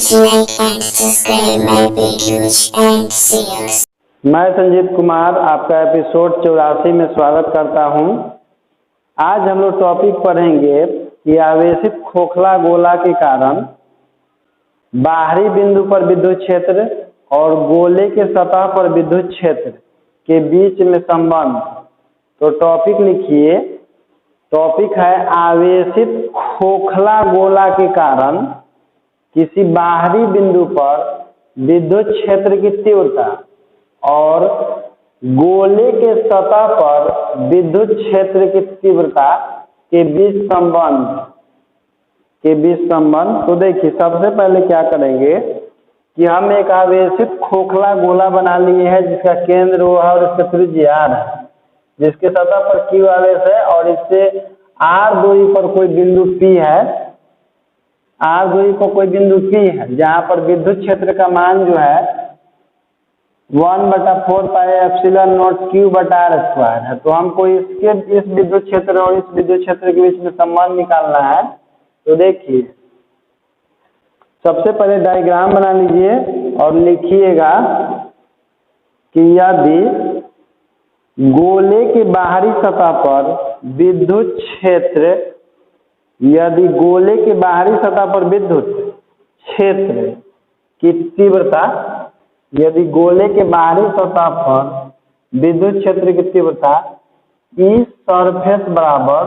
Please like and subscribe my videos and share. मैं संजीत कुमार आपका episode 84 में स्वागत करता हूं। आज हम लोग टॉपिक पढ़ेंगे कि आवेशित खोखला गोला के कारण बाहरी बिंदु पर विद्युत क्षेत्र और गोले के सतह पर विद्युत क्षेत्र के बीच में संबंध। तो टॉपिक लिखिए, टॉपिक है आवेशित खोखला गोला के कारण किसी बाहरी बिंदु पर विद्युत क्षेत्र की तीव्रता और गोले के सतह पर विद्युत क्षेत्र की तीव्रता के बीच संबंध। तो देखिए, सबसे पहले क्या करेंगे कि हम एक आवेशित खोखला गोला बना लिए हैं जिसका केंद्र O है और इसका त्रिज्या R है, जिसके सतह पर Q आवेश है और इससे R दूरी पर कोई बिंदु P है, R दूरी पर कोई बिंदु P है जहां पर विद्युत क्षेत्र का मान जो है 1/4 पाई एप्सिलॉन नॉट Q/R² है। तो हमको इस विद्युत क्षेत्र और इस विद्युत क्षेत्र के बीच में संबंध निकालना है। तो देखिए, सबसे पहले डायग्राम बना लीजिए और लिखिएगा कि यदि गोले के बाहरी सतह पर विद्युत क्षेत्र की तीव्रता, यदि गोले के बाहरी सतह पर विद्युत क्षेत्र की तीव्रता E सरफेस बराबर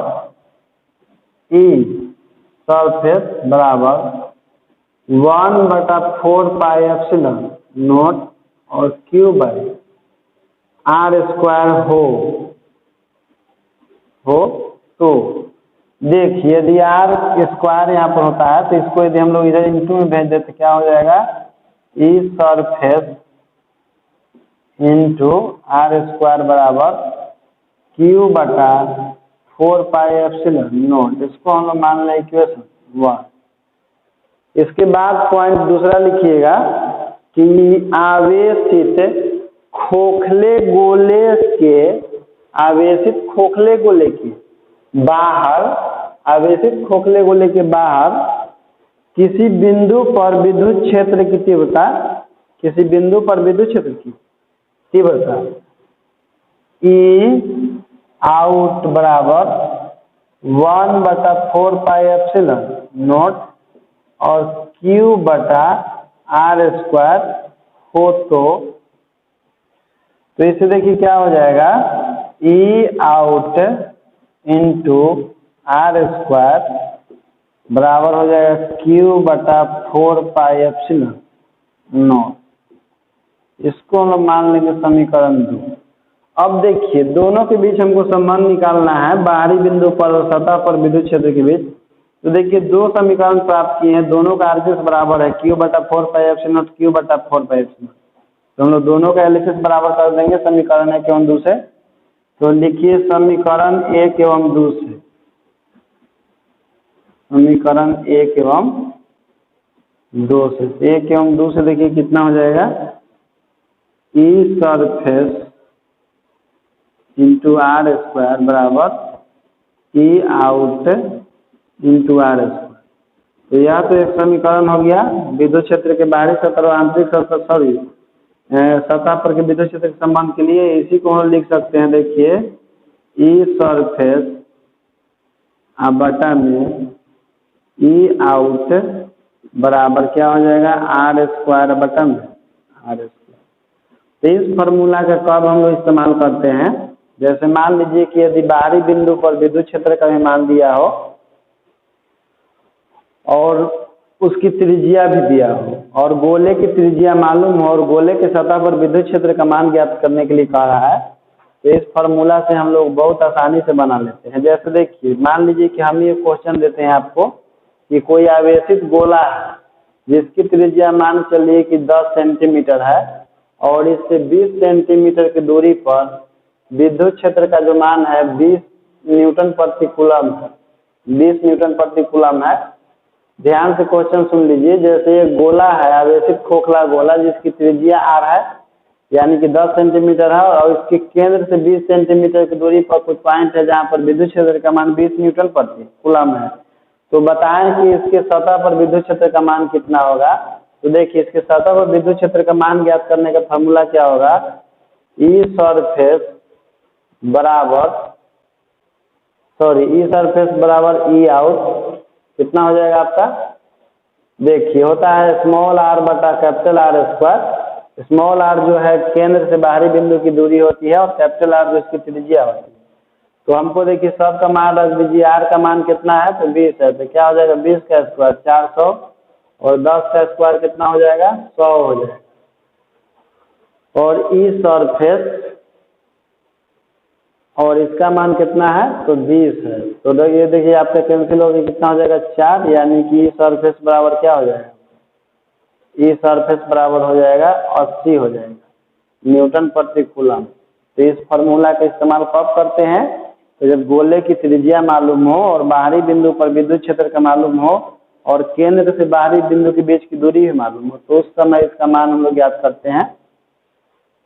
1/4 पाई एप्सिलॉन नॉट और Q/R² हो तो देखिए, यदि R² यहाँ पर होता है तो इसको यदि हम लोग इधर इंटू में भेज देते क्या हो जाएगा, E सरफेस इंटू R² बराबर Q/4 पाई एप्सिलॉन नॉट। इसको हम लोग मान लें इक्वेशन 1। इसके बाद पॉइंट दूसरा लिखिएगा कि आवेशित खोखले गोले के बाहर किसी बिंदु पर विद्युत क्षेत्र की तीव्रता, E आउट बराबर 1/4 पाई एप्सिलॉन नॉट और Q/R² हो तो इससे देखिए क्या हो जाएगा, E आउट इंटू R² बराबर हो जाएगा Q/4 पाई एप्सिलॉन नॉट। इसको हम लोग मान लेंगे समीकरण 2। अब देखिए, दोनों के बीच हमको संबंध निकालना है, बाहरी बिंदु पर और सतह पर विद्युत क्षेत्र के बीच। तो देखिए, दो समीकरण प्राप्त किए हैं, दोनों का आरसीएस बराबर है Q/4 pi epsilon not Q/4 pi epsilon. तो हम लोग दोनों का एलएचएस बराबर कर देंगे समीकरण 1 एवं 2 से। तो लिखिए समीकरण 1 एवं 2 से, समीकरण 1 एवं 2 से, 1 एवं 2 से देखिए कितना हो जाएगा, E सरफेस इंटू R² बराबर E आउट इंटू R²। तो यह तो एक समीकरण हो गया विद्युत क्षेत्र के बाहरी सतह और आंतरिक सतह पर के विद्युत क्षेत्र के संबंध के लिए। इसी को हम लिख सकते हैं, देखिए E सरफेस बटा में E आउट बराबर क्या हो जाएगा, R² बटा में R²। तो इस फॉर्मूला का कब हम लोग इस्तेमाल करते हैं, जैसे मान लीजिए कि यदि बाहरी बिंदु पर विद्युत क्षेत्र का भी मान दिया हो और उसकी त्रिज्या भी दिया हो और गोले की त्रिज्या मालूम हो और गोले के सतह पर विद्युत क्षेत्र का मान ज्ञात करने के लिए कहा रहा है, तो इस फॉर्मूला से हम लोग बहुत आसानी से बना लेते हैं। जैसे देखिए, मान लीजिए कि हम ये क्वेश्चन देते हैं आपको कि कोई आवेशित गोला है जिसकी त्रिज्या मान चलिए कि 10 सेंटीमीटर है और इससे 20 सेंटीमीटर की दूरी पर विद्युत क्षेत्र का जो मान है 20 न्यूटन प्रति कूलम है। ध्यान से क्वेश्चन सुन लीजिए। जैसे एक गोला है, आवेशित खोखला गोला जिसकी त्रिज्या R है, यानी कि 10 सेंटीमीटर है और इसके केंद्र से 20 सेंटीमीटर की दूरी पर कुछ पॉइंट है जहां पर विद्युत क्षेत्र का मान 20 न्यूटन प्रति कूलम है। तो बताएं कि इसके सतह पर विद्युत क्षेत्र का मान कितना होगा। तो देखिए इसके सतह पर विद्युत क्षेत्र का मान ज्ञात करने का फॉर्मूला क्या होगा, ई सरफेस बराबर ई आउट कितना हो जाएगा आपका, देखिए होता है स्मॉल आर बटा capital R square. Small R जो है केंद्र से बाहरी बिंदु की दूरी होती है और कैपिटल आर जो इसकी त्रिज्या होती है। तो हमको देखिए सब का मान रख दीजिए, आर का मान कितना है तो 20 है, तो क्या हो जाएगा 20 का स्क्वायर 400 और 10 का स्क्वायर कितना हो जाएगा 100 हो जाएगा। और ई सरफेस और इसका मान कितना है तो 20 है, तो ये देखिए आपका कैंसिल हो गया, कितना हो जाएगा 4, यानी कि ई सरफेस बराबर क्या हो जाएगा, ई सरफेस बराबर हो जाएगा 80 हो जाएगा न्यूटन प्रति कूलम। तो इस फार्मूला का इस्तेमाल कब करते हैं, तो जब गोले की त्रिज्या मालूम हो और बाहरी बिंदु पर विद्युत क्षेत्र का मालूम हो और केंद्र से बाहरी बिंदु के बीच की दूरी भी मालूम हो, तो उस समय इसका मान हम लोग ज्ञात करते हैं।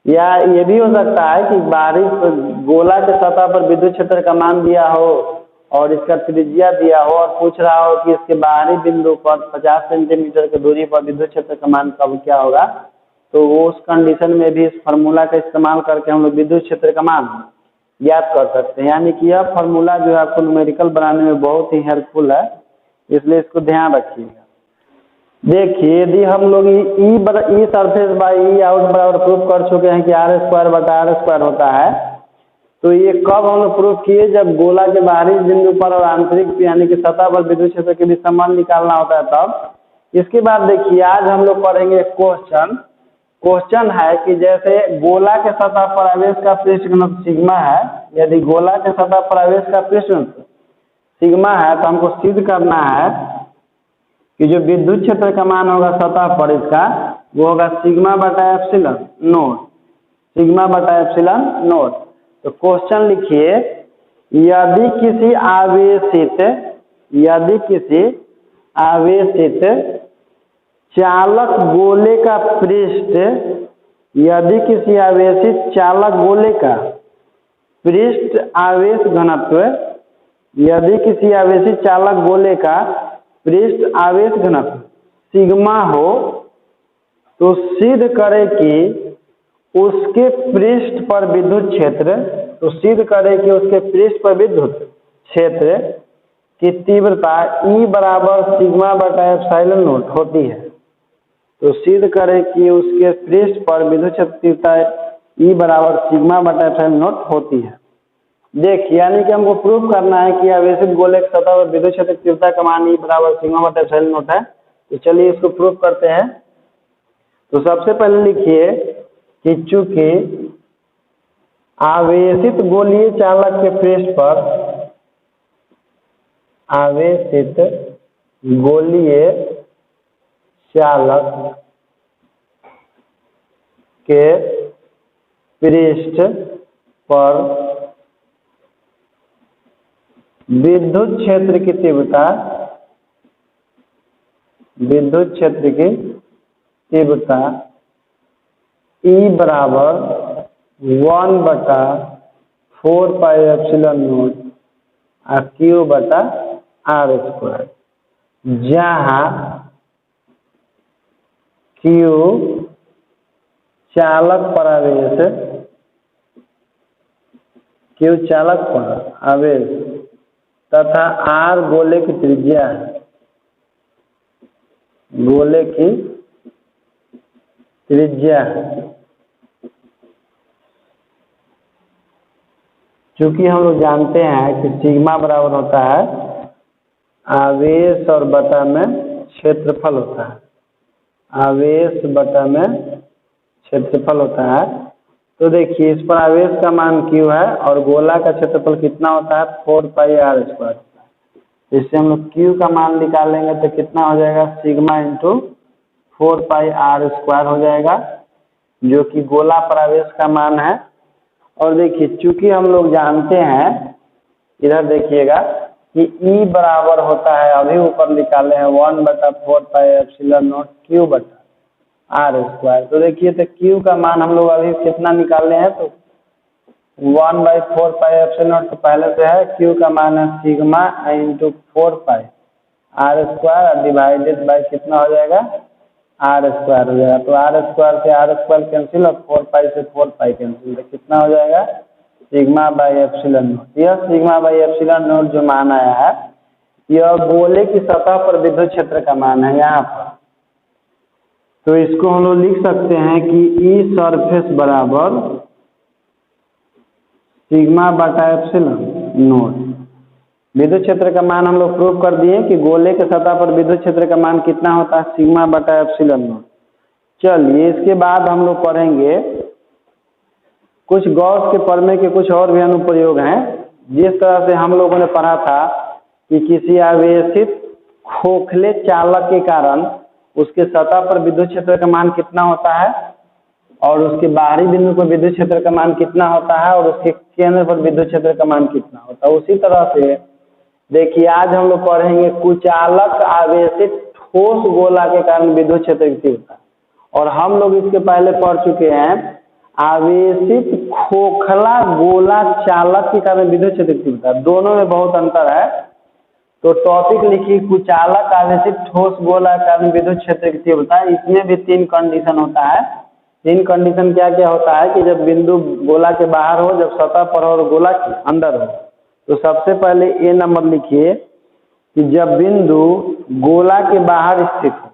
या ये भी हो सकता है कि बाहरी गोला के सतह पर विद्युत क्षेत्र का मान दिया हो और इसका त्रिज्या दिया हो और पूछ रहा हो कि इसके बाहरी बिंदु पर 50 सेंटीमीटर की दूरी पर विद्युत क्षेत्र का मान कब क्या होगा, तो वो उस कंडीशन में भी इस फार्मूला का इस्तेमाल करके हम लोग विद्युत क्षेत्र का मान ज्ञात कर सकते हैं। यानी कि यह फार्मूला जो है आपको न्यूमेरिकल बनाने में बहुत ही हेल्पफुल है, इसलिए इसको ध्यान रखिएगा। देखिए यदि हम लोग ई सरफेस बाई ई आउट बराबर प्रूफ कर चुके हैं कि आर स्क्वायर बटा आर स्क्वायर होता है, तो ये कब हम लोग प्रूफ किए, जब गोला के बाहरी बिंदु पर और आंतरिक यानी कि सतह पर विद्युत क्षेत्र के बीच संबंध निकालना होता है तब। इसके बाद देखिए आज हम लोग पढ़ेंगे क्वेश्चन है कि जैसे गोला के सतह पर आवेश का पृष्ठ घनत्व सिग्मा है, यदि गोला के सतह पर आवेश का पृष्ठ घनत्व सिग्मा है तो हमको सिद्ध करना है कि जो विद्युत क्षेत्र का मान होगा सतह पर इसका वो होगा सिग्मा बटा एप्सिलॉन नोट, सिग्मा बटा एप्सिलॉन नोट। तो क्वेश्चन लिखिए, यदि किसी आवेशित चालक गोले का पृष्ठ, यदि किसी आवेशित चालक गोले का पृष्ठ आवेश घनत्व, यदि किसी आवेशित चालक गोले का पृष्ठ आवेश घनत्व सिग्मा हो, तो सिद्ध करें कि उसके पृष्ठ पर विद्युत क्षेत्र, तो सिद्ध करें कि उसके पृष्ठ पर विद्युत क्षेत्र की तीव्रता E बराबर सिग्मा बटा एप्सिलॉन नोट होती है। तो सिद्ध करें कि उसके पृष्ठ पर विद्युत क्षेत्र तीव्रता E बराबर सिग्मा बटा एप्सिलॉन नोट होती है। देखिए यानी कि हमको प्रूव करना है कि आवेशित गोले की सतह पर विद्युत क्षेत्र तीव्रता का मान E बराबर सिग्मा बटा एप्सिलॉन नोट है। तो चलिए इसको प्रूव करते हैं। तो सबसे पहले लिखिए कि चूंकि आवेशित गोलीय चालक के पृष्ठ पर, आवेशित गोलीय चालक के पृष्ठ पर विद्युत क्षेत्र की तीव्रता, विद्युत क्षेत्र की तीव्रता E बराबर 1 बटा 4 पाई एप्सिलॉन नोट Q बटा आर स्क्वायर, जहाँ Q चालक पर आवेश, Q चालक पर आवेश तथा R गोले की त्रिज्या है, गोले की त्रिज्या है। चूंकि हम लोग जानते हैं कि सिग्मा बराबर होता है आवेश और बटा में क्षेत्रफल होता है, आवेश बटा में क्षेत्रफल होता है। तो देखिए इस पर आवेश का मान Q है और गोला का क्षेत्रफल कितना होता है 4 पाई आर स्क्वायर होता है। इससे हम लोग Q का मान निकालेंगे तो कितना हो जाएगा sigma into 4 pi R square हो जाएगा, जो कि गोला पर आवेश का मान है। और देखिए चूंकि हम लोग जानते हैं, इधर देखिएगा कि E बराबर होता है, अभी ऊपर निकाले हैं 1 बटा 4 पाई एप्सिलॉन नोट Q बटा आर स्क्वायर। तो देखिए तो Q का मान हम लोग अभी कितना निकालने हैं, तो 1 बाई 4 पाई एप्सिलॉन नोट तो पहले से है, Q का मान है sigma into 4 pi R square divided by कितना हो जाएगा आर स्क्वायर हो जाएगा। तो आर स्क्वायर से आर स्क्वायर कैंसिल और 4 पाई से 4 पाई कैंसिल, तो कितना हो जाएगा सिग्मा बाई एप्सिलॉन नॉट। यह सिग्मा बाई एप्सिलॉन नॉट जो मान आया है यह गोले की सतह पर विद्युत क्षेत्र का मान है यहाँ पर। तो इसको हम लोग लिख सकते हैं कि ई सरफेस बराबर सिग्मा बटा एप्सिलॉन नॉट। विद्युत क्षेत्र का मान हम लोग प्रूव कर दिए कि गोले के सतह पर विद्युत क्षेत्र का मान कितना होता है सिग्मा बटा एप्सिलॉन नॉट। चलिए इसके बाद हम लोग पढ़ेंगे कुछ गॉस के प्रमेय के कुछ और भी अनुप्रयोग हैं। जिस तरह से हम लोगों ने पढ़ा था कि किसी आवेशित खोखले चालक के कारण उसके सतह पर विद्युत क्षेत्र का मान कितना होता है और उसके बाहरी बिंदु पर विद्युत क्षेत्र का मान कितना होता है और उसके केंद्र पर विद्युत क्षेत्र का मान कितना होता है। उसी तरह से देखिए आज हम लोग पढ़ेंगे कुचालक आवेशित ठोस गोला के कारण विद्युत क्षेत्र की तीव्रता, और हम लोग इसके पहले पढ़ चुके हैं आवेशित खोखला गोला चालक के कारण विद्युत क्षेत्र की तीव्रता, दोनों में बहुत अंतर है। तो टॉपिक लिखिए कुचालक आवेशित ठोस गोला के कारण विद्युत क्षेत्र की तीव्रता। इसमें भी 3 कंडीशन होता है। 3 कंडीशन क्या क्या होता है कि जब बिंदु गोला के बाहर हो, जब सतह पर हो और गोला के अंदर हो। तो सबसे पहले ए नंबर लिखिए कि जब बिंदु गोला के बाहर स्थित हो,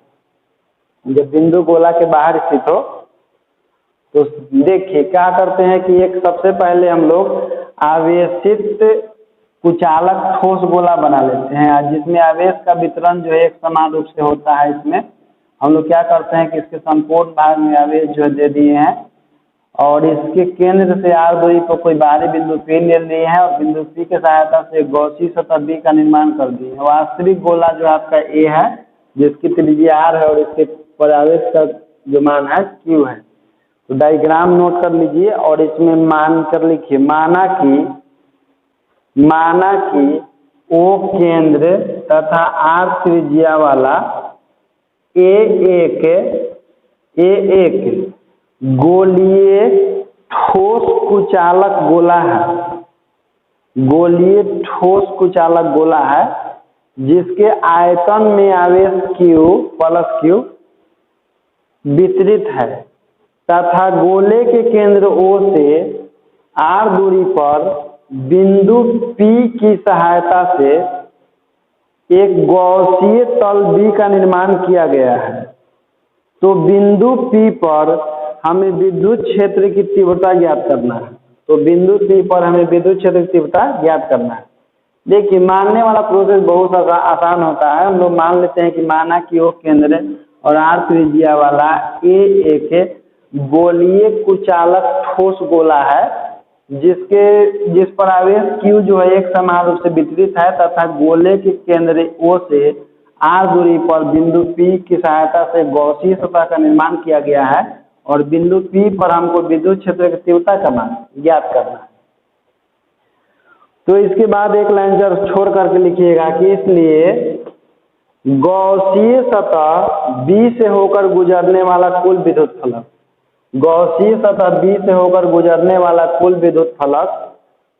जब बिंदु गोला के बाहर स्थित हो तो देखिए क्या करते हैं कि एक सबसे पहले हम लोग आवेशित कुचालक ठोस गोला बना लेते हैं जिसमें आवेश का वितरण जो है एक समान रूप से होता है। इसमें हम लोग क्या करते हैं कि इसके संपूर्ण भाग में आवेश जो दे दिए हैं और इसके केंद्र से आर दूरी पर कोई बाहरी बिंदु पी ले लिए हैं और बिंदु पी की सहायता से गॉसीय सतह बी का निर्माण कर दिए। वास्तविक गोला जो आपका ए है जिसकी त्रिज्या आर है और इसके पर आवेश का जो मान है क्यू है। तो डायग्राम नोट कर लीजिए और इसमें मान कर लिखिए माना कि ओ केंद्र तथा आर त्रिज्या वाला ए एक गोलीय ठोस कुचालक गोला है, गोलीय ठोस कुचालक गोला है जिसके आयतन में आवेश Q प्लस Q वितरित है तथा गोले के केंद्र O से R दूरी पर बिंदु P की सहायता से एक गॉसीय तल B का निर्माण किया गया है। तो बिंदु P पर हमें विद्युत क्षेत्र की तीव्रता ज्ञात करना है। तो बिंदु P पर हमें विद्युत क्षेत्र की तीव्रता ज्ञात करना है। देखिए मानने वाला प्रोसेस बहुत आसान होता है। हम लोग मान लेते हैं कि माना कि वो केंद्र और आर त्रिज्या वाला एक गोलीय कुचालक ठोस गोला है जिस पर आवेश Q जो है एक समान रूप से वितरित है तथा गोले के केंद्र O से R दूरी पर बिंदु P की सहायता से गॉसीय सतह का निर्माण किया गया है और बिंदु P पर हमको विद्युत क्षेत्र की तीव्रता का मान ज्ञात करना है। तो इसके बाद एक लाइन जब छोड़ करके लिखिएगा कि इसलिए गॉसीय सतह B से होकर गुजरने वाला कुल विद्युत फलक, गॉसीय सतह B से होकर गुजरने वाला कुल विद्युत फलक।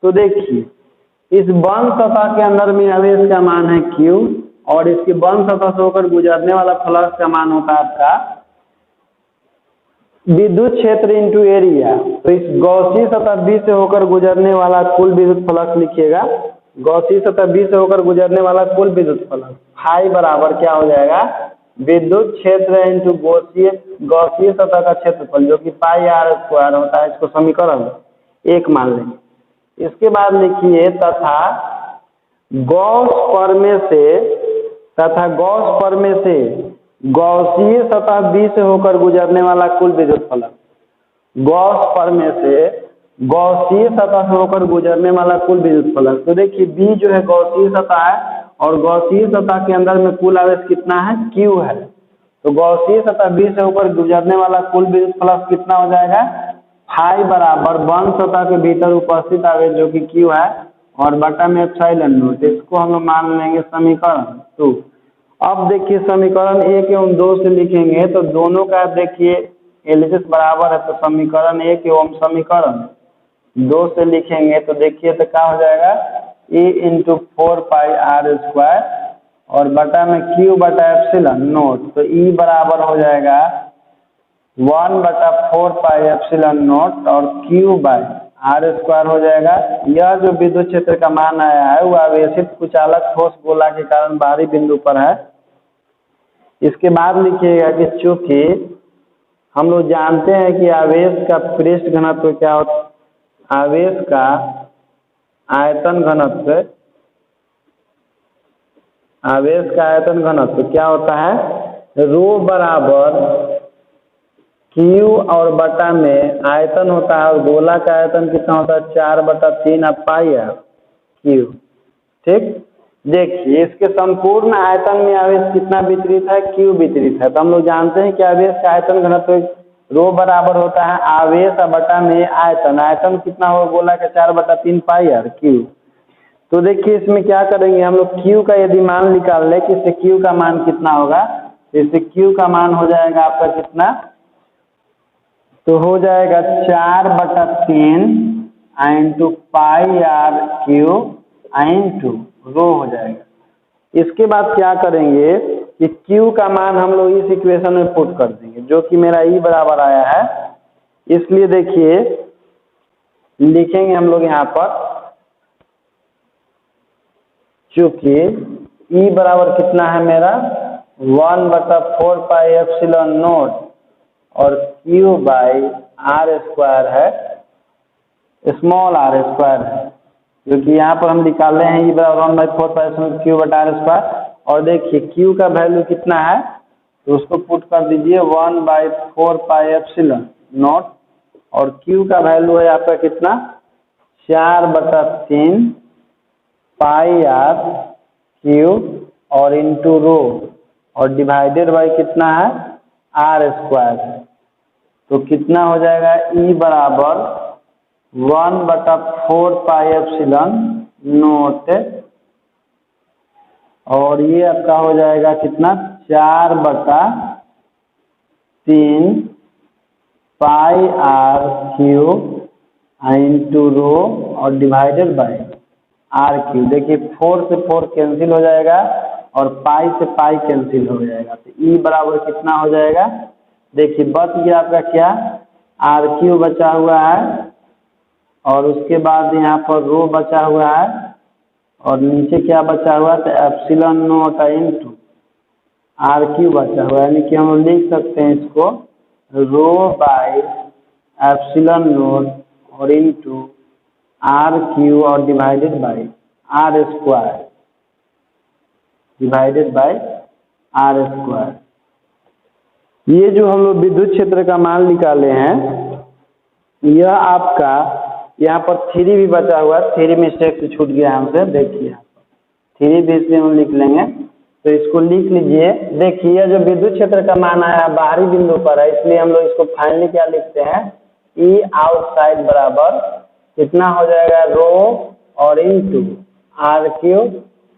तो देखिए इस बंद सतह के अंदर में आवेश का मान है Q और इसके बंद सतह से होकर गुजरने वाला फलक का मान होता है आपका विद्युत क्षेत्र इंटू एरिया। तो इस गॉसीय सतह B से होकर गुजरने वाला कुल विद्युत फलक लिखिएगा, गॉसीय सतह B से होकर गुजरने वाला कुल विद्युत फलक फाई बराबर क्या हो जाएगा विद्युत क्षेत्र इंटू गॉसीय सतह का क्षेत्रफल जो कि पाई आर स्क्वायर होता है। इसको समीकरण 1 मान लेंगे। इसके बाद लिखिए तथा गॉस प्रमेय से गॉसीय सतह B से होकर गुजरने वाला कुल विद्युत फलक, गॉस प्रमेय से गॉसीय सतह से होकर गुजरने वाला कुल विद्युत फलक। तो देखिए B जो है गॉसीय सतह है और गॉसीय सतह के अंदर में कुल आवेश कितना है Q है। तो गॉसीय सतह B से होकर गुजरने वाला कुल विद्युत फलक कितना हो जाएगा फाई बराबर बंद सतह के भीतर उपस्थित आवेश जो कि Q है और बटा में एप्सिलॉन नॉट। इसको हम लोग मान लेंगे समीकरण 2। अब देखिए समीकरण 1 एवं 2 से लिखेंगे तो दोनों का देखिए एलएचएस बराबर है। तो समीकरण 1 एवं समीकरण 2 से लिखेंगे तो देखिए तो क्या हो जाएगा A into 4 pi R square और बटा में Q बटा एप्सिलॉन नोट, तो E बराबर हो जाएगा 1/4πε0 और Q बाय आर स्क्वायर हो जाएगा। यह जो विद्युत क्षेत्र का मान आया है वह आवेशित कुचालक ठोस गोला के कारण बाहरी बिंदु पर है। इसके बाद लिखिएगा कि चूंकि हम लोग जानते हैं कि आवेश का पृष्ठ घनत्व क्या होता है, आवेश का आयतन घनत्व क्या होता है, रो बराबर Q और बटा में आयतन होता है और गोला का आयतन कितना होता है 4/3 पाई आर क्यू। ठीक, देखिए इसके संपूर्ण आयतन में आवेश कितना वितरित है, Q वितरित है। तो हम लोग जानते हैं कि आवेश का आयतन घनत्व रो बराबर होता है आवेश बटा में आयतन, आयतन कितना होगा गोला का 4/3 पाई आर क्यू। तो देखिए इसमें क्या करेंगे हम लोग, Q का यदि मान निकाल ले कि इससे Q का मान कितना होगा, इससे Q का मान हो जाएगा आपका कितना, तो हो जाएगा 4/3 into pi R Q into rho हो जाएगा। इसके बाद क्या करेंगे कि Q का मान हम लोग इस इक्वेशन में पुट कर देंगे जो कि मेरा E बराबर आया है। इसलिए देखिए लिखेंगे हम लोग यहाँ पर, चूंकि E बराबर कितना है मेरा 1/4πε0 और Q बाई आर स्क्वायर है, स्मॉल आर स्क्वायर है, क्योंकि यहाँ पर हम निकाल रहे हैं E बराबर 1/4πε0 Q बटा आर स्क्वायर। और देखिए Q का वैल्यू कितना है तो उसको पुट कर दीजिए 1/4πε0 और Q का वैल्यू है आपका कितना 4/3 पाई आर क्यू और इंटू रो और डिवाइडेड बाई कितना है आर स्क्वायर है। तो कितना हो जाएगा E बराबर 1/4πε0 और ये आपका हो जाएगा कितना 4/3 पाई आर क्यू इंटू रो और डिवाइडेड बाई आर क्यू। देखिए 4 से 4 कैंसिल हो जाएगा और पाई से पाई कैंसिल हो जाएगा, तो E बराबर कितना हो जाएगा, देखिए बच गया आपका क्या आर क्यू बचा हुआ है और उसके बाद यहाँ पर रो बचा हुआ है और नीचे क्या बचा हुआ है तो epsilon naught into R Q बचा हुआ है, यानी कि हम लिख सकते हैं इसको रो बाई एप्सिलॉन नोट और इंटू आर क्यू और डिवाइडेड बाई आर स्क्वायर ये जो हम लोग विद्युत क्षेत्र का मान निकाले हैं, यह आपका यहाँ पर 3 भी बचा हुआ है, 3 मिस्टेक से छूट गया हमसे, देखिए यहाँ पर 3 भी इसलिए हम लिख लेंगे, तो इसको लिख लीजिए। देखिए यह जो विद्युत क्षेत्र का मान आया बाहरी बिंदु पर है, इसलिए हम लोग इसको फाइनली क्या लिखते हैं E आउटसाइड बराबर कितना हो जाएगा रो और इंटू आर क्यू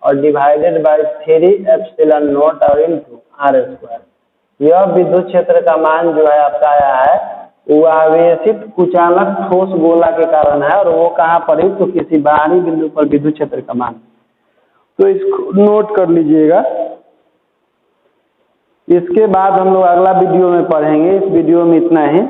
और डिवाइडेड बाई 3 एप्सिलॉन नोट और इंटू आर स्क्वायर। यह विद्युत क्षेत्र का मान जो है आपका आया है वो आवेशित कुचालक ठोस गोला के कारण है और वो कहाँ पर है तो किसी बाहरी बिंदु पर विद्युत क्षेत्र का मान, तो इसको नोट कर लीजिएगा। इसके बाद हम लोग अगला वीडियो में पढ़ेंगे, इस वीडियो में इतना ही।